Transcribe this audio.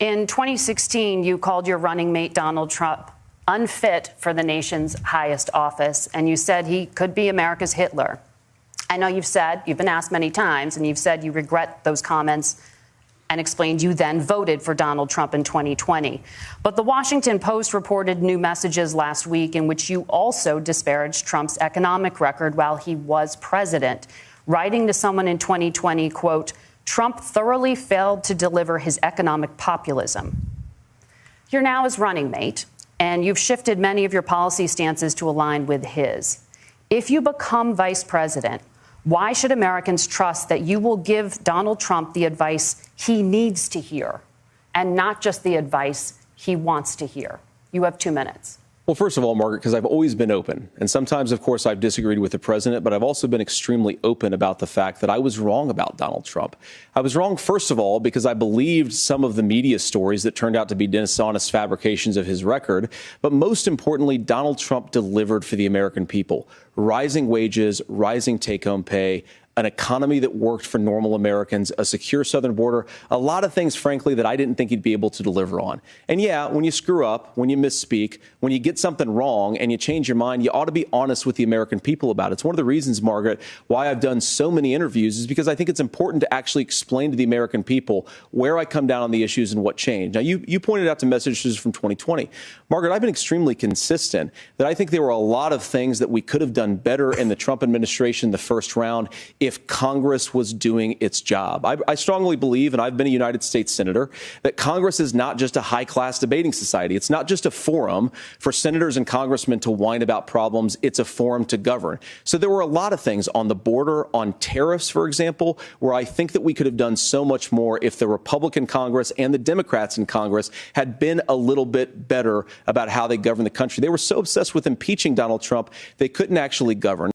In 2016, you called your running mate Donald Trump unfit for the nation's highest office, and you said he could be America's Hitler. I know you've been asked many times, and you've said you regret those comments and explained you then voted for Donald Trump in 2020. But the Washington Post reported new messages last week in which you also disparaged Trump's economic record while he was president, writing to someone in 2020, quote, Trump thoroughly failed to deliver his economic populism. You're now his running mate, and you've shifted many of your policy stances to align with his. If you become vice president, why should Americans trust that you will give Donald Trump the advice he needs to hear and not just the advice he wants to hear? You have 2 minutes. Well, first of all, Margaret, because I've always been open. And sometimes, of course, I've disagreed with the president, but I've also been extremely open about the fact that I was wrong about Donald Trump. I was wrong, first of all, because I believed some of the media stories that turned out to be dishonest fabrications of his record. But most importantly, Donald Trump delivered for the American people. Rising wages, rising take-home pay, an economy that worked for normal Americans, a secure southern border, a lot of things, frankly, that I didn't think he'd be able to deliver on. And yeah, when you screw up, when you misspeak, when you get something wrong and you change your mind, you ought to be honest with the American people about it. It's one of the reasons, Margaret, why I've done so many interviews is because I think it's important to actually explain to the American people where I come down on the issues and what changed. Now, you pointed out to messages from 2020. Margaret, I've been extremely consistent that I think there were a lot of things that we could have done better in the Trump administration the first round if Congress was doing its job. I strongly believe, and I've been a United States senator, that Congress is not just a high-class debating society. It's not just a forum for senators and congressmen to whine about problems. It's a forum to govern. So there were a lot of things on the border, on tariffs, for example, where I think that we could have done so much more if the Republican Congress and the Democrats in Congress had been a little bit better about how they govern the country. They were so obsessed with impeaching Donald Trump, they couldn't actually govern.